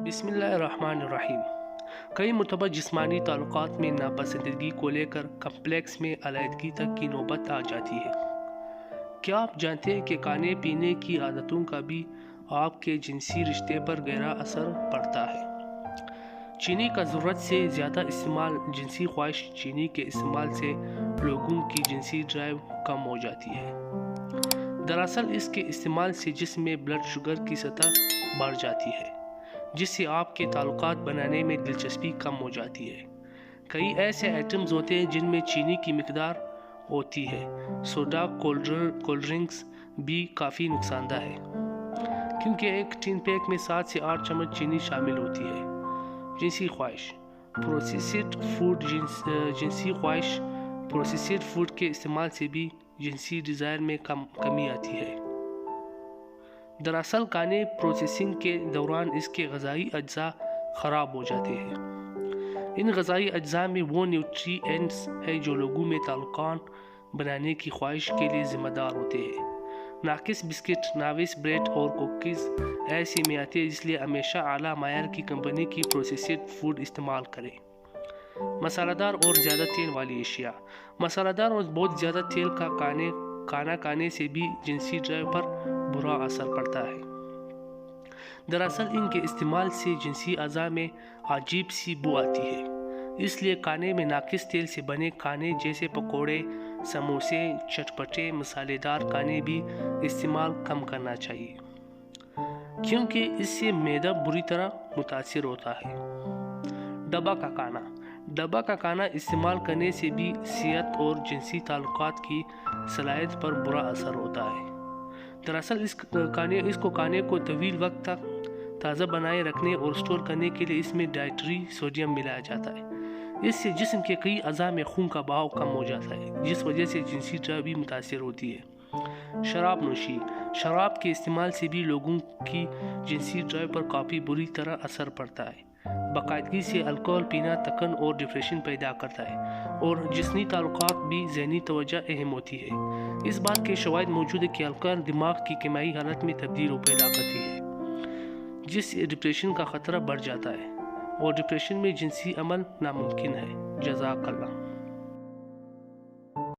بسم اللہ الرحمن الرحیم۔ کئی مرتبہ جسمانی تعلقات میں ناپسندگی کو لے کر کمپلیکس میں علیحدگی تک کی نوبت آ جاتی ہے۔ کیا آپ جانتے ہیں کہ کھانے پینے کی عادتوں کا بھی آپ کے جنسی رشتے پر گہرا اثر پڑتا ہے؟ چینی کا ضرورت سے زیادہ استعمال جنسی خواہش چینی کے استعمال سے لوگوں کی جنسی ڈرائیو کم ہو جاتی ہے۔ دراصل اس کے استعمال سے جسم میں بلڈ شوگر کی سطح بڑھ جاتی ہے، جس سے آپ کے تعلقات بنانے میں دلچسپی کم ہو جاتی ہے۔ کئی ایسے آئٹمز ہوتے ہیں جن میں چینی کی مقدار ہوتی ہے۔ سوڈا کولڈ ڈرنکس بھی کافی نقصان دہ ہے، کیونکہ ایک ٹین پیک میں 7 سے 8 چمچ چینی شامل ہوتی ہے۔ جنسی خواہش پروسیسڈ فوڈ جنسی خواہش پروسیسڈ فوڈ کے استعمال سے بھی جنسی ڈیزائر میں کمی آتی ہے۔ دراصل کھانے پروسیسنگ کے دوران اس کے غذائی اجزاء خراب ہو جاتے ہیں۔ ان غذائی اجزاء میں وہ نیوٹری اینٹس ہیں جو لوگوں میں تعلقات بنانے کی خواہش کے لیے ذمہ دار ہوتے ہیں۔ ناقص بسکٹ، ناقص بریڈ اور کوکیز ایسی میں آتے ہیں، اس لیے ہمیشہ اعلیٰ معیار کی کمپنی کی پروسیسڈ فوڈ استعمال کریں۔ مسالہ دار اور زیادہ تیل والی اشیاء مسالہ دار اور بہت زیادہ تیل کا کھانا کھانے سے بھی جنسی ڈرائیو پر برا اثر پڑتا ہے۔ دراصل ان کے استعمال سے جنسی اعضاء میں عجیب سی بو آتی ہے، اس لیے کھانے میں ناقص تیل سے بنے کھانے جیسے پکوڑے، سموسے، چٹپٹے مسالے دار کھانے بھی استعمال کم کرنا چاہیے، کیونکہ اس سے معدہ بری طرح متاثر ہوتا ہے۔ ڈبہ کا کھانا استعمال کرنے سے بھی صحت اور جنسی تعلقات کی صلاحیت پر برا اثر ہوتا ہے۔ دراصل اس کھانے کو طویل وقت تک تازہ بنائے رکھنے اور اسٹور کرنے کے لیے اس میں ڈائٹری سوڈیم ملایا جاتا ہے۔ اس سے جسم کے کئی اعضاء میں خون کا بہاؤ کم ہو جاتا ہے، جس وجہ سے جنسی ڈرائیو بھی متاثر ہوتی ہے۔ شراب نوشی شراب کے استعمال سے بھی لوگوں کی جنسی ڈرائیو پر کافی بری طرح اثر پڑتا ہے۔ باقاعدگی سے الکوہل پینا تھکن اور ڈپریشن پیدا کرتا ہے، اور جسمی تعلقات بھی ذہنی توجہ اہم ہوتی ہے۔ اس بات کے شواہد موجود ہے کہ الکوہل دماغ کی کیمیائی حالت میں تبدیلی پیدا کرتی ہے، جس سے ڈپریشن کا خطرہ بڑھ جاتا ہے، اور ڈپریشن میں جنسی عمل ناممکن ہے۔ جزاک اللہ۔